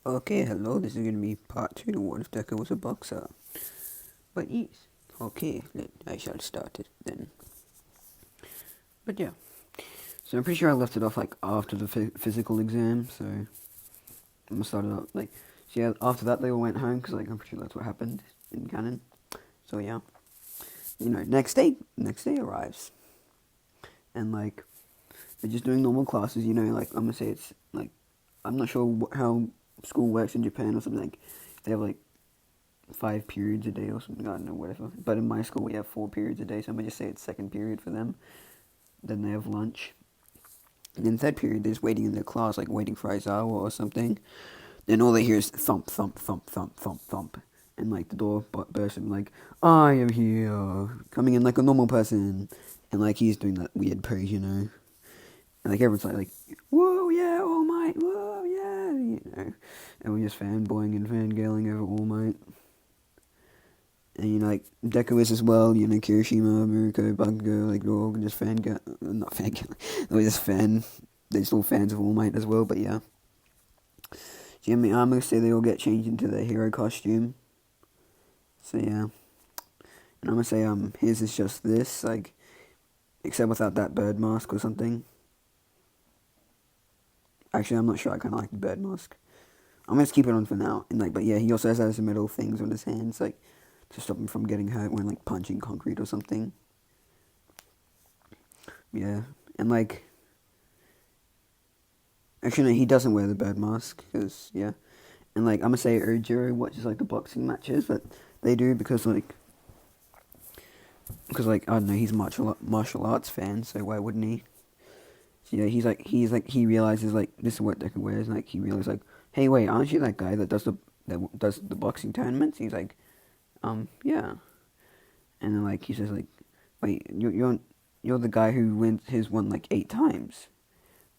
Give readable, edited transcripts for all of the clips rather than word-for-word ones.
Okay, hello, this is gonna be part 2. What if Deku was a boxer? But yes, okay, I shall start it then. But yeah, so I'm pretty sure I left it off like after the physical exam, so I'm gonna start it up like, so yeah, after that they all went home, because like I'm pretty sure that's what happened in canon. So yeah, next day arrives, and like, they're just doing normal classes, like I'm gonna say it's like, I'm not sure how school works in Japan or something, like, they have like 5 periods a day or something. I don't know, whatever. But in my school, we have 4 periods a day, so I'm gonna just say it's second period for them. Then they have lunch. And then third period, they're just waiting in their class, like waiting for Aizawa or something. Then all they hear is thump, thump, thump, thump, thump, thump. And like the door bursts and like, I am here, coming in like a normal person. And like he's doing that weird pose. And like everyone's like, whoa, yeah, All Might, whoa, yeah. And we're just fanboying and fangirling over All Might. And like Deku is as well, Kirishima, Miruko, Bakugo, like they're all just not they're just they're still fans of All Might as well, but yeah. So yeah, I'm gonna say they all get changed into their hero costume. So yeah. And I'm gonna say his is just this, like, except without that bird mask or something. Actually, I'm not sure, I kinda like the bird mask. I'm gonna just keep it on for now. And like, but yeah, he also has those metal things on his hands, like, to stop him from getting hurt when like punching concrete or something. Yeah. And like, actually, no, he doesn't wear the bird mask, because, yeah. And, like, I'm gonna say Ojiro watches, like, the boxing matches, but they do because, I don't know, he's a martial arts fan, so why wouldn't he? So, yeah, he realizes, like, this is what Deku wears, and, like, he realizes, like, hey, wait, aren't you that guy that does the boxing tournaments? He's like, yeah. And then, like, he says, like, wait, you're the guy who won, like, 8 times.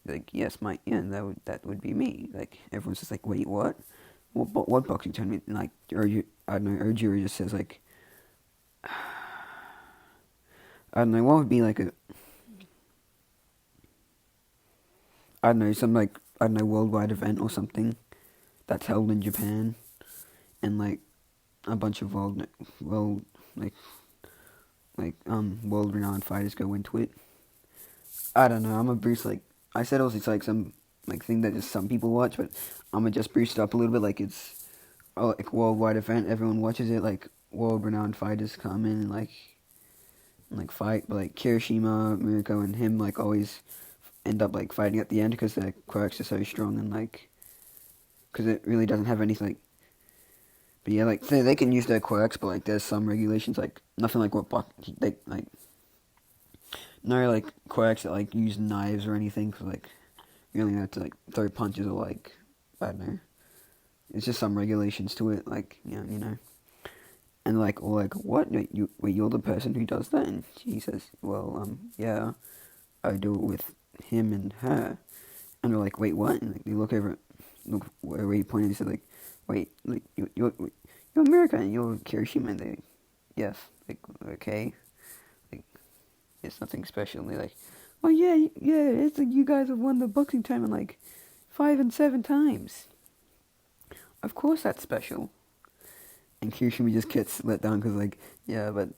Like, yes, yeah, that would be me. Like, everyone's just like, wait, what? What boxing tournament? And like, I don't know, Ojiro just says like, I don't know, what would be like I don't know, some like, I don't know, worldwide event or something that's held in Japan, and like a bunch of world like world renowned fighters go into it. I don't know. I'm a Bruce, like I said, also it's like some like thing that just some people watch, but I'm gonna just boost it up a little bit, like it's like worldwide event. Everyone watches it. Like world renowned fighters come in and fight, but like Kirishima, Mirko, and him like always end up like fighting at the end because their quirks are so strong, and like because it really doesn't have anything like. But yeah, like they can use their quirks, but like there's some regulations, like nothing like what they like no like quirks that like use knives or anything. Cause like you only have to like throw punches or like I don't know. It's just some regulations to it, like And like, or like, what? You're the person who does that? And he says, well, yeah, I do it with him and her. And they're like, wait, what? And like, they look where he pointed. He said, like, wait, like you're American, and you're Kirishima. And they, yes, like, okay, like, it's nothing special. And they're like, oh yeah, yeah, it's like you guys have won the boxing tournament like 5 and 7 times. Of course, that's special. And Kirishima just gets let down because, like, yeah, but,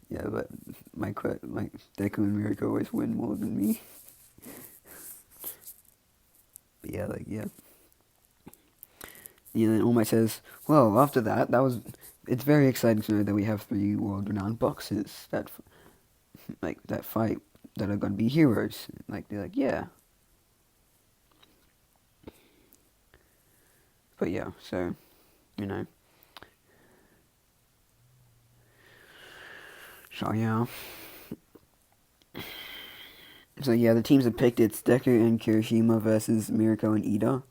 yeah, but my Deku and Mirko always win more than me. But yeah, like, yeah. And All Might says, well, after it's very exciting to know that we have 3 world-renowned boxers that fight, that are gonna be heroes. Like, they're like, yeah. But yeah, so, you know. So, yeah. So, yeah, the teams are picked. It's Deku and Kirishima versus Mirko and Ida.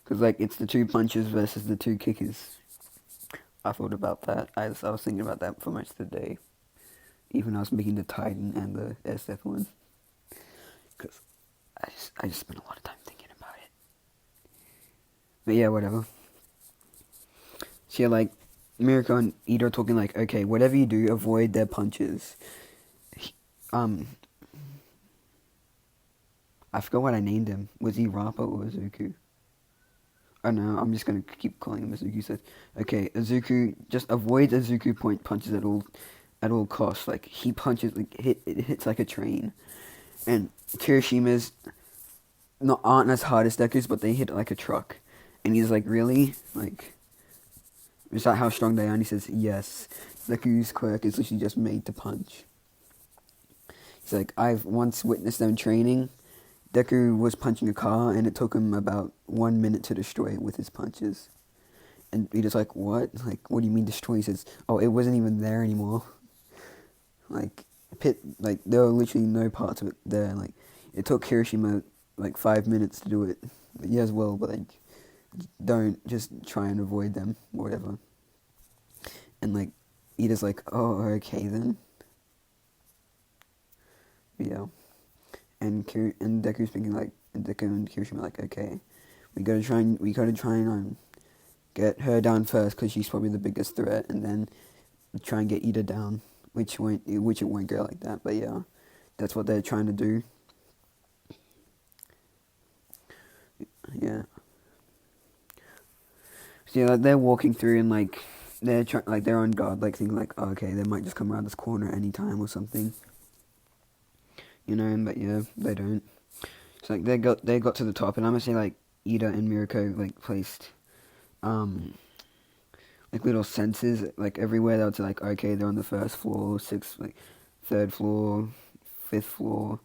Because, like, it's the 2 punches versus the 2 kickers. I thought about that. I was thinking about that for much of the day. Even I was making the Titan and the SF one. Because I just spent a lot of time thinking about it. But yeah, whatever. So yeah, like, Mirko and Ida are talking like, okay, whatever you do, avoid their punches. Um, I forgot what I named him. Was he Rappa or Zuku? I don't know. I'm just gonna keep calling him Izuku. Says, okay, Izuku just avoids Izuku point punches at all costs. Like he punches, like it hits like a train. And Kirishima's not aren't as hard as Deku's, but they hit like a truck. And he's like, really? Like, is that how strong they are? And he says, yes. Deku's quirk is literally just made to punch. He's like, I've once witnessed them training. Deku was punching a car, and it took him about 1 minute to destroy it with his punches. And Vita's like, what? Like, what do you mean destroy? He says, oh, it wasn't even there anymore. Like, there were literally no parts of it there. Like, it took Kirishima, like, 5 minutes to do it. But yeah, as well, but, like, don't just try and avoid them, or whatever. And, like, Ida's like, oh, okay then. Yeah. And Deku's thinking, like, and Deku and Kirishima are like, okay, we gotta try and get her down first, because she's probably the biggest threat, and then try and get Ida down, which it won't go like that, but yeah, that's what they're trying to do. Yeah. So yeah, like, they're walking through, and like they're on guard, like thinking like, oh, okay, they might just come around this corner anytime or something, but yeah, they don't. So like they got to the top, and I'm gonna say like Ida and Mirko like placed like little sensors like everywhere. They would say like, okay, they're on the first floor, sixth, like third floor, fifth floor,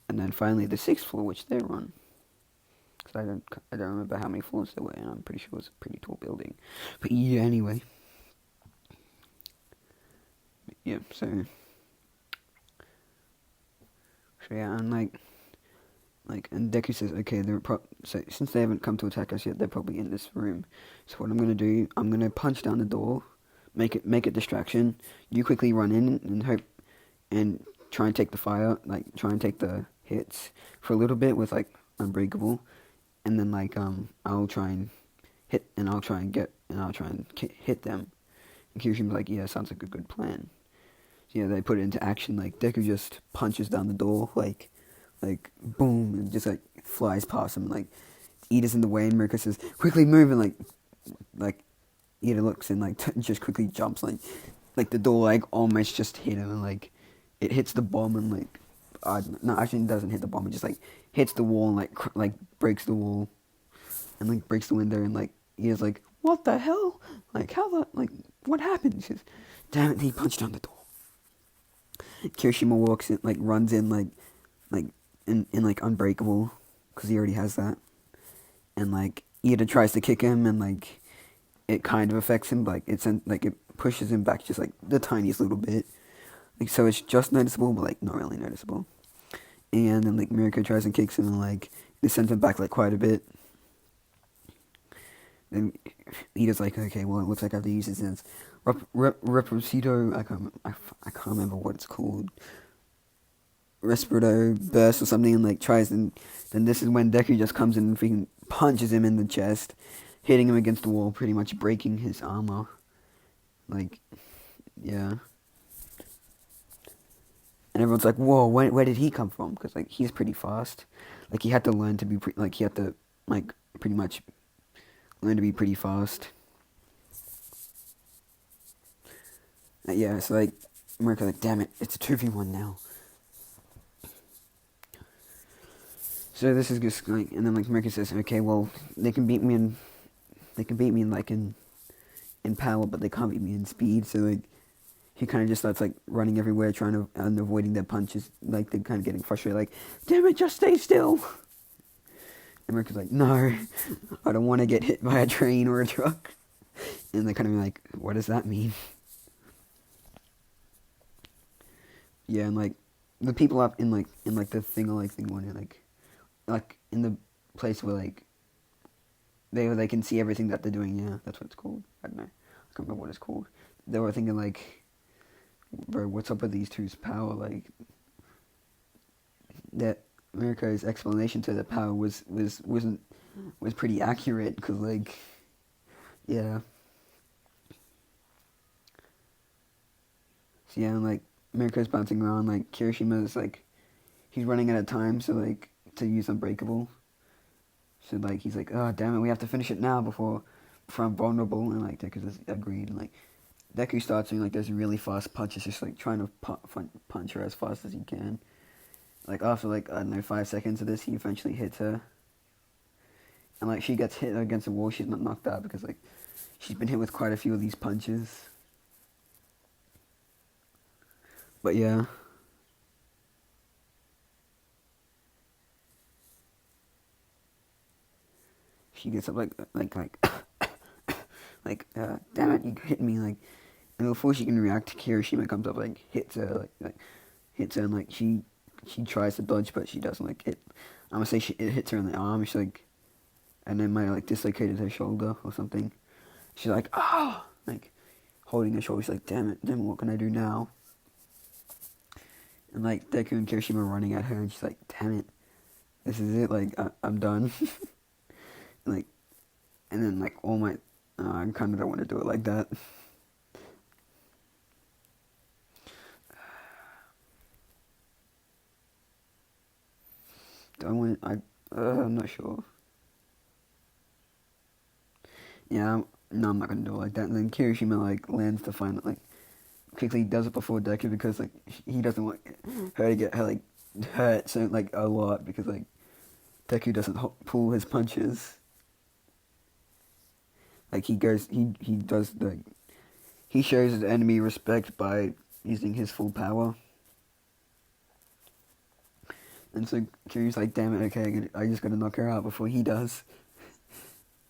and then finally the sixth floor, which they're on. Cause I don't remember how many floors there were, and I'm pretty sure it was a pretty tall building. But yeah, anyway, yeah. So yeah, and and Deku says, okay, so since they haven't come to attack us yet, they're probably in this room. So what I'm gonna do, I'm gonna punch down the door, make it distraction. You quickly run in and hope and try and take the fire, like try and take the hits for a little bit with like Unbreakable, and then like I'll try and hit and I'll try and hit them. And Kirishima's like, yeah, sounds like a good plan. So yeah, they put it into action. Like Deku just punches down the door, like boom, and just like flies past him. Like Ida's in the way, and Mirko says, quickly move, and like Ida looks and like just quickly jumps, like the door like almost just hit him, and like it hits the bomb, and like no, actually it doesn't hit the bomb, it just like hits the wall and like breaks the wall and like breaks the window, and like Ida's like, what the hell, like how the like what happened? She says, damn it, he punched on the door. Kirishima walks in, like runs in like in like Unbreakable, because he already has that, and like Ida tries to kick him, and like it kind of affects him, like it pushes him back just like the tiniest little bit, like so it's just noticeable, but like not really noticeable. And then like Mirko tries and kicks him, and like it sends him back like quite a bit. Then Ida's like, okay, well it looks like I have to use his hands. Reprosito, I can't remember what it's called. Respirito burst or something, and like tries, and then this is when Deku just comes in and freaking punches him in the chest, hitting him against the wall, pretty much breaking his armor. Like, yeah. And everyone's like, whoa, where did he come from? Because like he's pretty fast. Like he had to learn to be he had to like pretty much learn to be pretty fast. Yeah, so like Mirko's like, damn it, it's a 2v1 now. So this is just like, and then like Mirko says, okay, well they can beat me in like in power, but they can't beat me in speed. So like he kind of just starts like running everywhere, trying to and avoiding their punches. Like they're kind of getting frustrated, like, damn it, just stay still. And Mirko's like, no, I don't want to get hit by a train or a truck. And they kind of like, what does that mean? Yeah, and like the people up in the thing one, like in the place where like they can see everything that they're doing. Yeah, that's what it's called. I don't know. I can't remember what it's called. They were thinking like, bro, what's up with these two's power? Like that Mirko's explanation to the power was pretty accurate, because like, yeah. So yeah, and like Mirko's bouncing around, like Kirishima's like, he's running out of time, so like to use Unbreakable. So like he's like, oh damn it, we have to finish it now before I'm vulnerable, and like Deku just agreed, and like Deku starts doing like those really fast punches, just like trying to punch her as fast as he can. Like after like I don't know 5 seconds of this, he eventually hits her, and like she gets hit against the wall. She's not knocked out because like she's been hit with quite a few of these punches. But yeah, she gets up damn it, you hit me like, and before she can react, Kirishima comes up like hits her like hits her, and like she tries to dodge, but she doesn't like it. I'm gonna say it hits her in the arm. She's like, and then might have like dislocated her shoulder or something. She's like, ah, like holding her shoulder. She's like, damn it, then what can I do now? And like Deku and Kirishima are running at her, and she's like, damn it, this is it. Like I'm done. Like, and then like all my, I kind of don't want to do it like that. Do I want? I'm not sure. Yeah, no, I'm not gonna do it like that. And then Kirishima like lands to find it, like quickly does it before Deku because like he doesn't want her to get her like hurt so like a lot because like Deku doesn't pull his punches. Like he does the he shows his enemy respect by using his full power. And so Kiryu's like, damn it, okay, I just gotta knock her out before he does.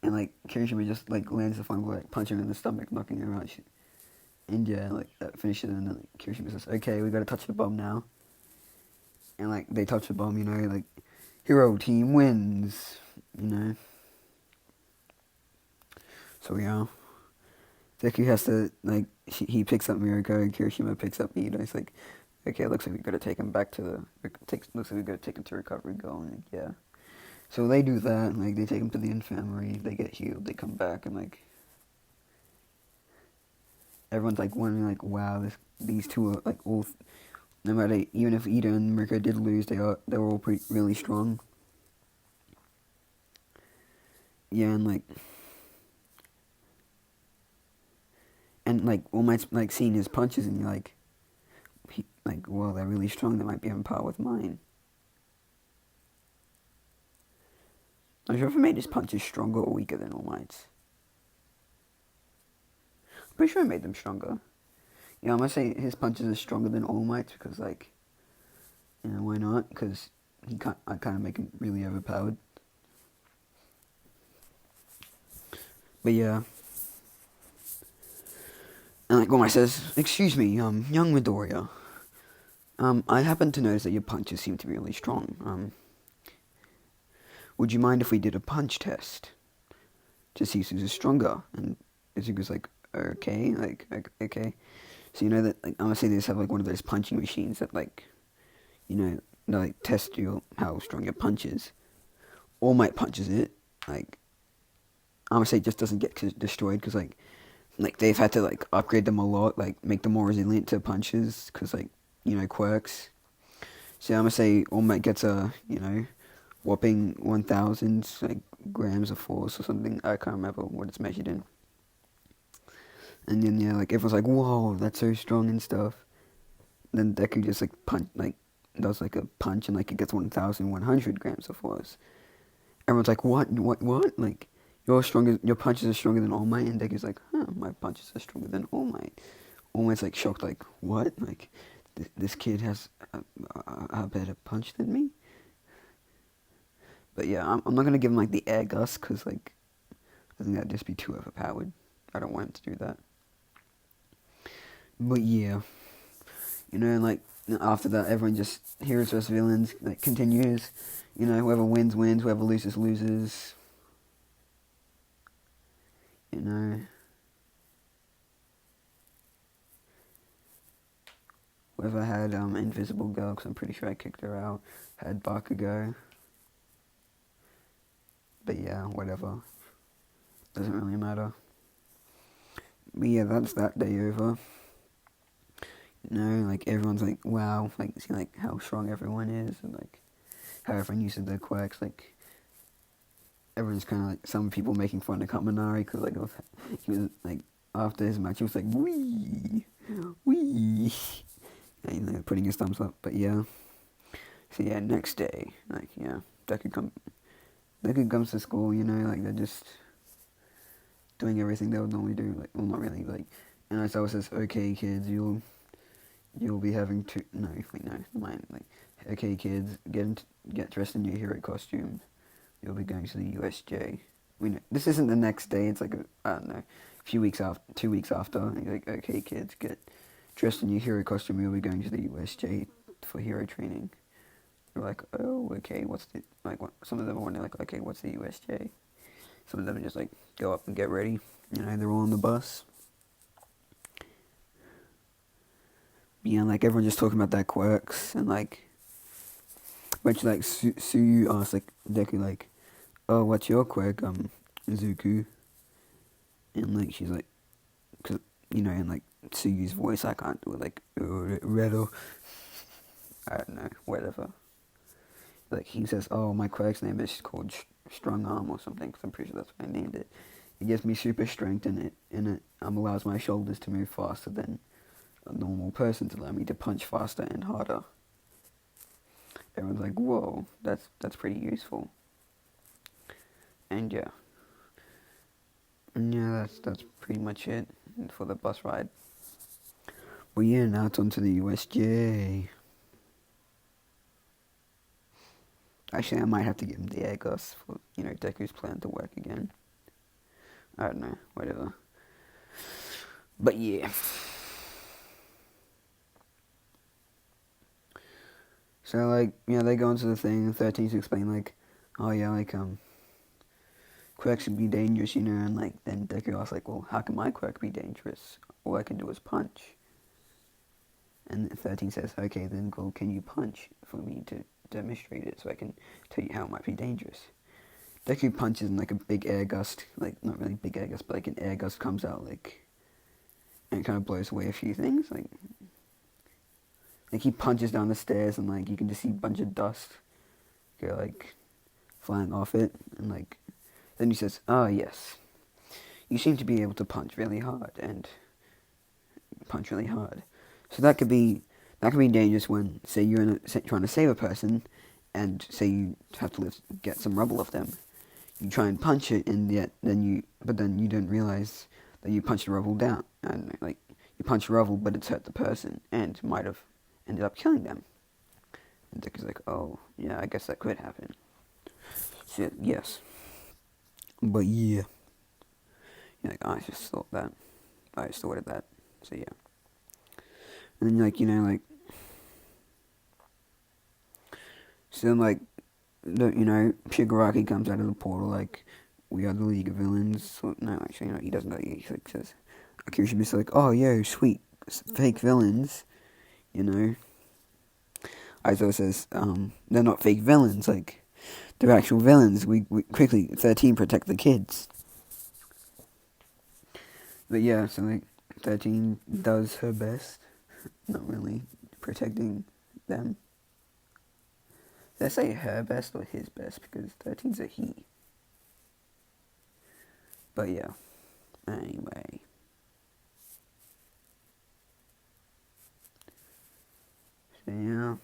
And like Kirishima just like lands the final like punching her in the stomach, knocking her out. And yeah, like that finishes it, and then like, Kirishima says, okay, we gotta touch the bomb now. And like they touch the bomb, you know, like hero team wins, you know. So yeah, Deku has to like he picks up Mirko, and Kirishima picks up Ida. It's like, okay, it looks like we gotta take him back to looks like we gotta take him to recovery goal, and like, yeah. So they do that, like they take him to the infirmary, they get healed, they come back, and like everyone's like wondering like, wow, these two are like all, no matter, even if Ida and Mirko did lose, they were all really strong. Yeah, and like All Might's like seeing his punches, and you're like, well, they're really strong. They might be on par with mine. I'm sure if I made his punches stronger or weaker than All Might's. I'm pretty sure I made them stronger. Yeah, I'm gonna say his punches are stronger than All Might's because like, you know, why not? Because I kind of make him really overpowered. But yeah. And like All Might says, excuse me, young Midoriya. I happen to notice that your punches seem to be really strong. Would you mind if we did a punch test to see who's stronger? And Izuku's like, okay, okay. So you know that like I'm gonna say they just have like one of those punching machines that like, you know, they like test how strong your punch is. All Might punches it, like I'm gonna say it just doesn't get destroyed because like they've had to like upgrade them a lot, like make them more resilient to punches because like, you know, quirks. So I'm gonna say All Might gets a, you know, whopping 1,000 like grams of force or something. I can't remember what it's measured in. And then yeah, like everyone's like, whoa, that's so strong and stuff. Then Deku just like does like a punch and like it gets 1,100 grams of force. Everyone's like, what? Like your punches are stronger than All Might. And Deku's like, huh, my punches are stronger than All Might. All Might's like shocked, like, what? Like this kid has a better punch than me. But yeah, I'm not gonna give him like the air gust because like I think that'd just be too overpowered. I don't want him to do that. But yeah, you know, like after that, everyone just heroes versus villains like continues. You know, whoever wins wins, whoever loses loses. You know, whoever had Invisible Girl, because I'm pretty sure I kicked her out, had Bakugo. But yeah, whatever. Doesn't really matter. But yeah, that's that day over. You know, like everyone's like, wow, like see like how strong everyone is, and like how everyone uses their quirks. Like everyone's kind of like some people making fun of Kaminari because like he was like after his match he was like wee wee, and, you know, putting his thumbs up. But yeah, so yeah, next day, like yeah, Deku comes to school, you know, like they're just doing everything they would normally do, like well not really like, and Aizawa says, okay kids, you'll be having to wait no mind like, okay kids, get dressed in your hero costume. You'll be going to the USJ. We know this isn't the next day. It's like I don't know, a few weeks after, 2 weeks after. And you're like, okay, kids, get dressed in your hero costume. You'll be going to the USJ for hero training. They're like, oh, okay. What's the like? What, some of them are wondering like, okay, what's the USJ? Some of them are just like, go up and get ready. You know, they're all on the bus. Yeah, like everyone just talking about their quirks and like, when she like Suyu asks like Deku like, oh, what's your quirk, Zuku? And like she's like, cause you know, in like Suyu's voice, I can't do it like Redo. I don't know, whatever. Like he says, oh, my quirk's name is called Strong Arm or something. Cause I'm pretty sure that's what I named it. It gives me super strength and it allows my shoulders to move faster than a normal person to allow me to punch faster and harder. Everyone's like, whoa, that's pretty useful. And yeah. Yeah, that's pretty much it for the bus ride. Well, yeah, now it's on to the USJ. Actually, I might have to give him the air gus for, you know, Deku's plan to work again. I don't know, whatever. But yeah. So, like, yeah, they go into the thing, and 13's explain, like, oh yeah, like, quirks can be dangerous, you know, and like, then Deku asks, like, well, how can my quirk be dangerous? All I can do is punch. And 13 says, okay, then, well, can you punch for me to demonstrate it so I can tell you how it might be dangerous? Deku punches and like a big air gust, like not really big air gust, but like an air gust comes out, like, and it kind of blows away a few things, like he punches down the stairs and like you can just see a bunch of dust go like flying off it, and like then he says, "Ah, yes, you seem to be able to punch really hard and punch really hard, so that could be dangerous when say you're trying to save a person, and say you have to get some rubble off them." You try and punch it, and then you don't realize that you punched the rubble down, and like you punch the rubble, but it's hurt the person and might have ended up killing them. And Dick is like, oh yeah, I guess that could happen. So, yes, but yeah, you're like, oh, I just thought that, I just thought of that. So yeah, and then like so then like Shigaraki comes out of the portal like, we are the League of Villains. So, no, actually, no, he doesn't know. He like says, Akirishima's like, oh, yo, sweet, fake villains, you know. Aizo says, they're not fake villains, like, they're actual villains. We quickly, 13, protect the kids. But yeah, so like, 13 does her best, not really protecting them. Did I say her best or his best? Because 13's a he. But yeah, anyway. So yeah.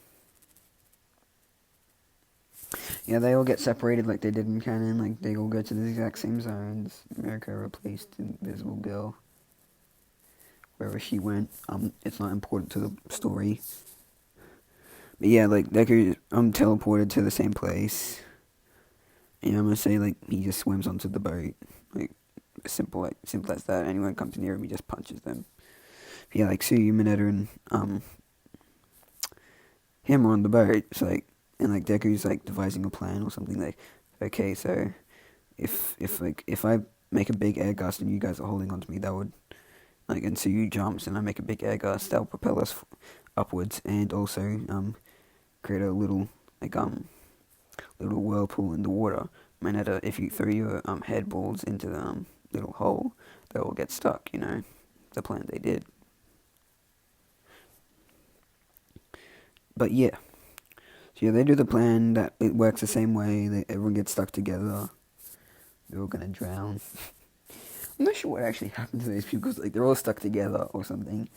Yeah, they all get separated like they did in canon. Like, they all go to the exact same zones. America replaced Invisible Girl. Wherever she went, it's not important to the story. But yeah, like, Deku, teleported to the same place. And I'm gonna say, like, he just swims onto the boat. Like, simple as that. Anyone comes near him, he just punches them. But yeah, like, Suyu, Mineta, and, him are on the boat. So, like, and, like, Deku's, like, devising a plan or something. Like, okay, so, if I make a big air gust and you guys are holding onto me, that would, like, and Suyu jumps and I make a big air gust, that'll propel us upwards, and also, create a little, like, little whirlpool in the water. Mineta, if you throw your, head balls into the, little hole, they will get stuck, you know, the plan they did. But yeah. So yeah, they do the plan that it works the same way, that everyone gets stuck together. they're all gonna drown. I'm not sure what actually happened to those people, because like they're all stuck together or something.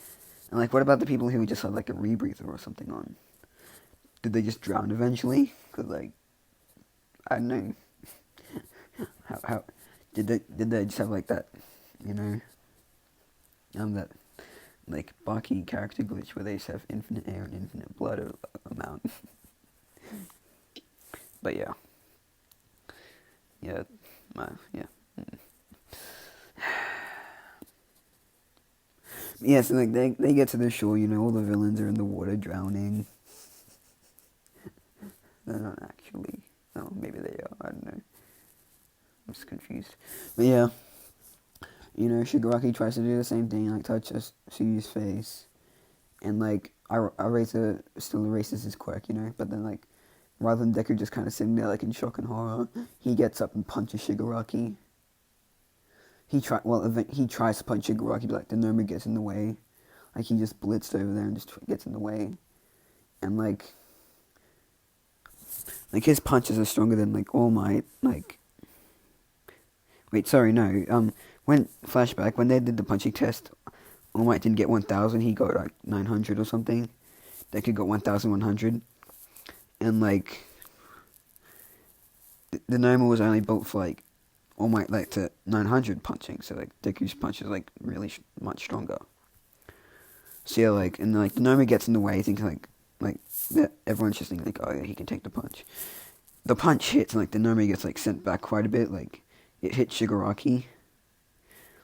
And like, what about the people who just had like a rebreather or something on? Did they just drown eventually? Because like, I don't know. How did they just have like that, you know, that like Baki character glitch where they just have infinite air and infinite blood amount? But yeah, yeah, yeah. Yeah, so like they get to the shore, you know, all the villains are in the water drowning. They're not actually. Oh, maybe they are. I don't know. I'm just confused. But yeah, you know, Shigaraki tries to do the same thing, like touch Suyu's face, and like Areta still erases his quirk, you know. But then like, rather than Deku just kind of sitting there like in shock and horror, he gets up and punches Shigaraki. He tries to punch Shigaraki, but like the Noma gets in the way. Like he just blitzed over there and just gets in the way, and like his punches are stronger than like All Might. Like, wait, sorry, no. When flashback when they did the punching test, All Might didn't get 1,000. He got like 900 or something. Deku got 1,100, and like the Noma was only built for like All Might like to 900 punching. So like Deku's punch is like really much stronger. So yeah, like, and like the Noma gets in the way, thinking like everyone's just thinking like, oh yeah, he can take the punch. The punch hits, and like the Noma gets like sent back quite a bit. Like it hit Shigaraki.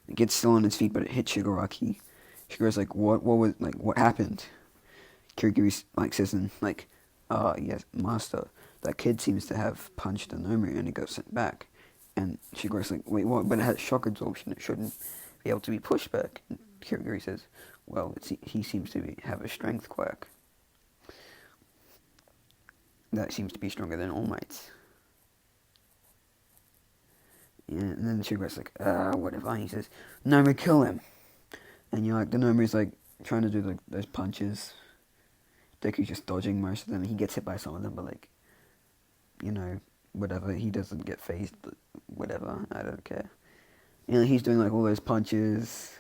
It gets still on his feet, but it hit Shigaraki. Shigaraki's like, what happened? Kirigiri like says, like, yes, master, that kid seems to have punched the Noma and it got sent back. And Shigaraki's like, wait, what? But it has shock absorption. It shouldn't be able to be pushed back. And Kirigiri says, well, he seems to have a strength quirk that seems to be stronger than All Might's. Yeah, and then Shigaraki's like, whatever. And he says, Noma, kill him. And you're like, the Noma is like trying to do like those punches. Deku's just dodging most of them. He gets hit by some of them, but like, you know, whatever. He doesn't get phased. Whatever. I don't care. You know, he's doing like all those punches.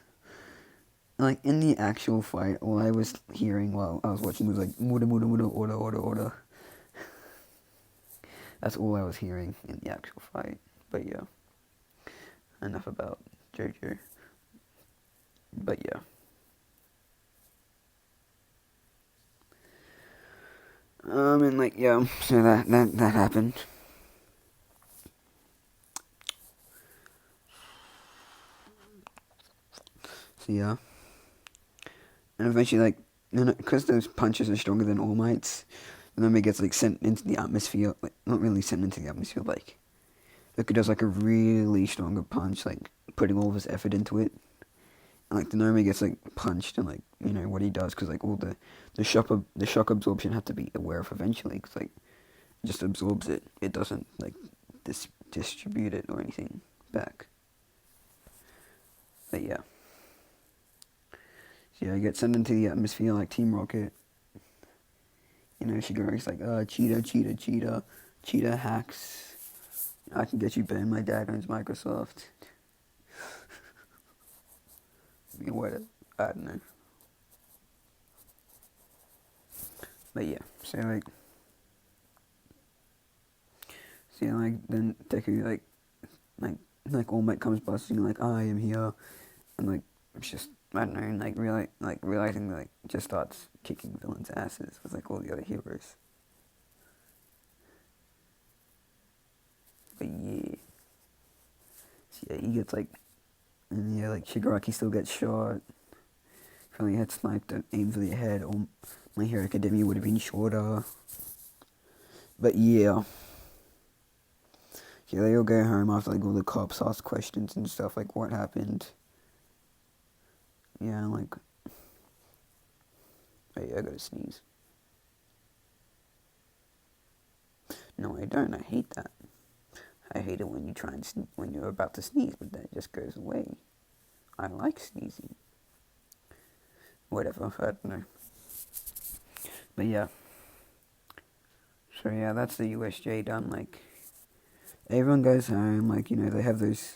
Like in the actual fight, all I was hearing while I was watching was like muda muda muda order. That's all I was hearing in the actual fight. But yeah, enough about JoJo. But yeah. And like yeah, so that happened. So yeah, and eventually like, because those punches are stronger than All Might's, and then it gets like sent into the atmosphere. Like not really sent into the atmosphere. Like Goku does like a really stronger punch, like putting all of his effort into it. And like the Noma gets like punched, and like, you know what he does, because like all the shock absorption had to be aware of eventually, because like it just absorbs it. It doesn't like distribute it or anything back. But yeah. So yeah, I get sent into the atmosphere like Team Rocket. You know, Shigaraki's like, cheetah hacks. I can get you banned. My dad owns Microsoft. I mean, what? I don't know. But yeah, so like then Deku like All Might comes busting like, I am here, and like it's just, I don't know, like realizing like just starts kicking villains' asses with like all the other heroes. But yeah, so yeah, he gets like, and yeah, like Shigaraki still gets shot. If only had sniped and aimed for the head, or My Hero Academia would have been shorter. But yeah. Yeah, they all go home after like all the cops ask questions and stuff like what happened. Yeah, like, hey, I gotta sneeze. No, I don't. I hate that. I hate it when you try and when you're about to sneeze, but then it just goes away. I like sneezing. Whatever, I don't know. But yeah. So yeah, that's the USJ done. Like, Everyone goes home, like, they have those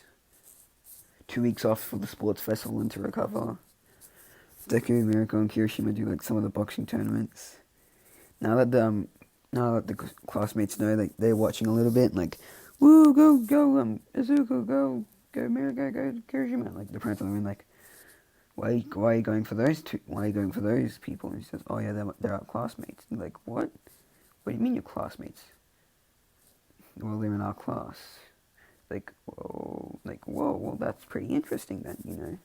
2 weeks off for the sports festival and to recover. Deku, Miracle, and Kirishima do like some of the boxing tournaments. Now that the classmates know, like they're watching a little bit, like, woo, go, Izuku, go, Miracle, go, Kirishima. Like the parents are like, why are you going for those two? Why are you going for those people? And he says, oh yeah, they're our classmates. And like, what? What do you mean your classmates? Well, they're in our class. Like, whoa, well, that's pretty interesting then,